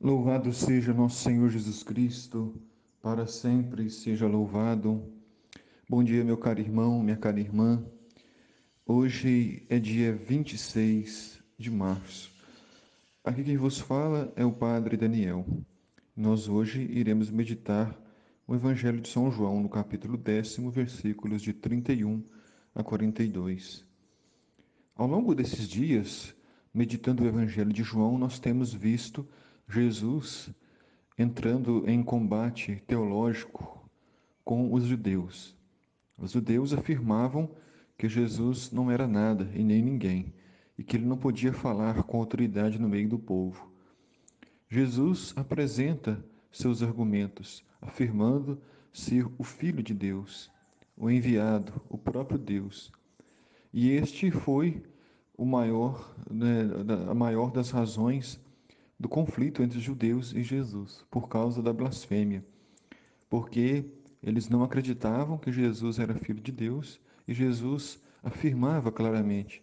Louvado seja nosso Senhor Jesus Cristo, para sempre seja louvado. Bom dia, meu caro irmão, minha cara irmã. Hoje é dia 26 de março. Aqui quem vos fala é o Padre Daniel. Nós hoje iremos meditar o Evangelho de São João, no capítulo 10, versículos de 31 a 42. Ao longo desses dias, meditando o Evangelho de João, nós temos visto Jesus entrando em combate teológico com os judeus. Os judeus afirmavam que Jesus não era nada e nem ninguém, e que ele não podia falar com autoridade no meio do povo. Jesus apresenta seus argumentos, afirmando ser o Filho de Deus, o enviado, o próprio Deus. E este foi o maior, a maior das razões do conflito entre os judeus e Jesus, por causa da blasfêmia, porque eles não acreditavam que Jesus era filho de Deus e Jesus afirmava claramente,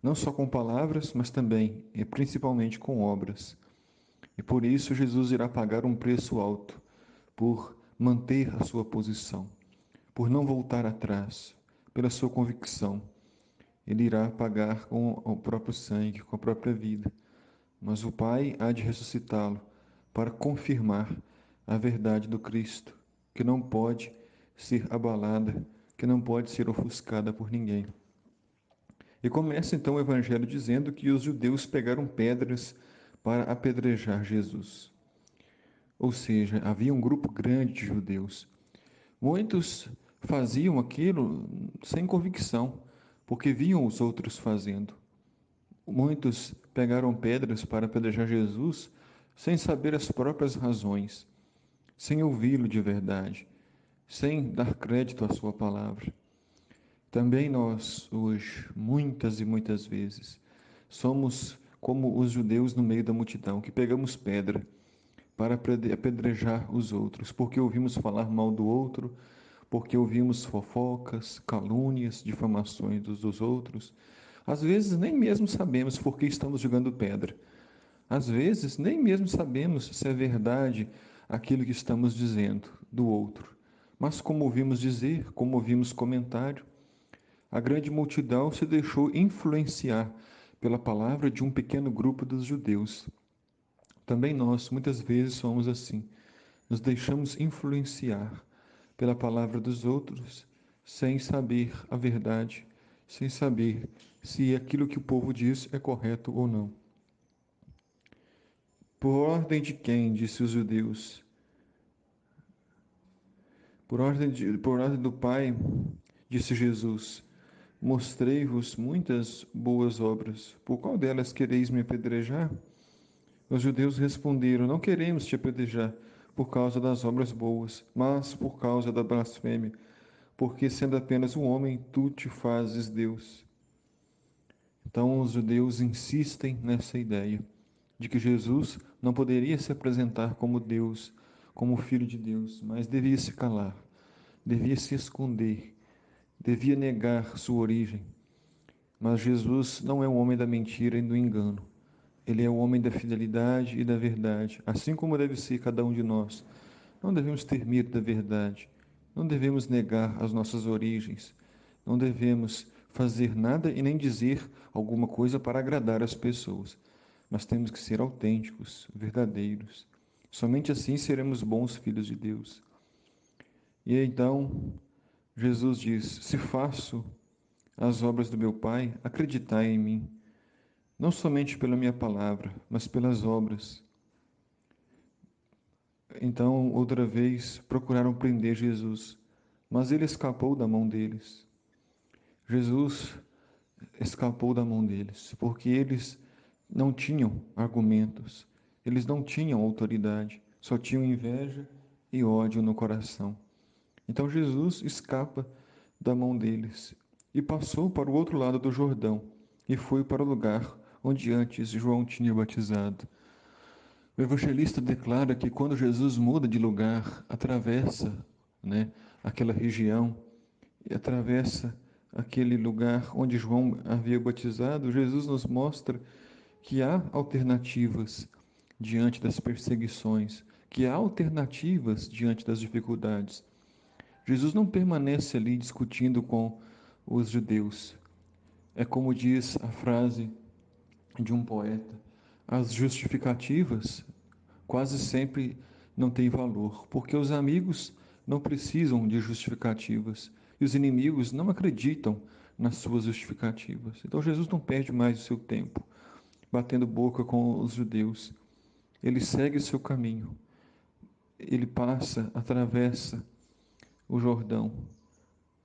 não só com palavras, mas também e principalmente com obras. E por isso Jesus irá pagar um preço alto por manter a sua posição, por não voltar atrás, pela sua convicção. Ele irá pagar com o próprio sangue, com a própria vida. Mas o Pai há de ressuscitá-lo para confirmar a verdade do Cristo, que não pode ser abalada, que não pode ser ofuscada por ninguém. E começa então o Evangelho dizendo que os judeus pegaram pedras para apedrejar Jesus. Ou seja, havia um grupo grande de judeus. Muitos faziam aquilo sem convicção, porque viam os outros fazendo. Muitos pegaram pedras para apedrejar Jesus sem saber as próprias razões, sem ouvi-lo de verdade, sem dar crédito à sua palavra. Também nós, hoje, muitas e muitas vezes, somos como os judeus no meio da multidão, que pegamos pedra para apedrejar os outros, porque ouvimos falar mal do outro, porque ouvimos fofocas, calúnias, difamações dos outros. Às vezes nem mesmo sabemos por que estamos jogando pedra. Às vezes nem mesmo sabemos se é verdade aquilo que estamos dizendo do outro. Mas como ouvimos dizer, como ouvimos comentário, a grande multidão se deixou influenciar pela palavra de um pequeno grupo dos judeus. Também nós, muitas vezes, somos assim. Nos deixamos influenciar pela palavra dos outros, sem saber a verdade, sem saber se aquilo que o povo diz é correto ou não. Por ordem de quem, disse os judeus? Por ordem do Pai, disse Jesus, mostrei-vos muitas boas obras. Por qual delas quereis me apedrejar? Os judeus responderam: não queremos te apedrejar por causa das obras boas, mas por causa da blasfêmia, porque sendo apenas um homem, tu te fazes Deus. Então os judeus insistem nessa ideia de que Jesus não poderia se apresentar como Deus, como Filho de Deus, mas devia se calar, devia se esconder, devia negar sua origem. Mas Jesus não é o homem da mentira e do engano. Ele é o homem da fidelidade e da verdade, assim como deve ser cada um de nós. Não devemos ter medo da verdade, não devemos negar as nossas origens, não devemos fazer nada e nem dizer alguma coisa para agradar as pessoas, mas temos que ser autênticos, verdadeiros. Somente assim seremos bons filhos de Deus. E então Jesus diz: se faço as obras do meu Pai, acreditai em mim, não somente pela minha palavra, mas pelas obras. Então, outra vez, procuraram prender Jesus, mas ele escapou da mão deles. Jesus escapou da mão deles, porque eles não tinham argumentos, eles não tinham autoridade, só tinham inveja e ódio no coração. Então Jesus escapa da mão deles e passou para o outro lado do Jordão e foi para o lugar onde antes João tinha batizado. O evangelista declara que quando Jesus muda de lugar, atravessa, aquela região e atravessa aquele lugar onde João havia batizado, Jesus nos mostra que há alternativas diante das perseguições, que há alternativas diante das dificuldades. Jesus não permanece ali discutindo com os judeus. É como diz a frase de um poeta: as justificativas quase sempre não têm valor, porque os amigos não precisam de justificativas e os inimigos não acreditam nas suas justificativas. Então Jesus não perde mais o seu tempo batendo boca com os judeus. Ele segue o seu caminho. Ele passa, atravessa o Jordão.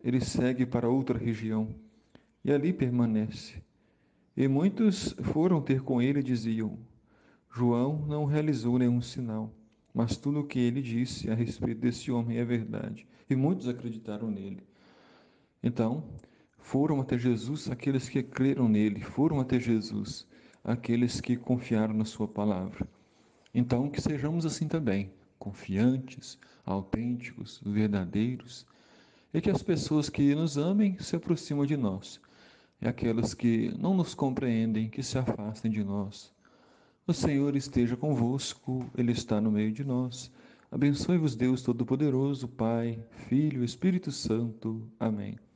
Ele segue para outra região e ali permanece. E muitos foram ter com ele e diziam: João não realizou nenhum sinal, mas tudo o que ele disse a respeito desse homem é verdade. E muitos acreditaram nele. Então, foram até Jesus aqueles que creram nele, foram até Jesus aqueles que confiaram na sua palavra. Então, que sejamos assim também, confiantes, autênticos, verdadeiros, e que as pessoas que nos amem se aproximam de nós, e aquelas que não nos compreendem, que se afastem de nós. O Senhor esteja convosco, Ele está no meio de nós. Abençoe-vos, Deus Todo-Poderoso, Pai, Filho e Espírito Santo. Amém.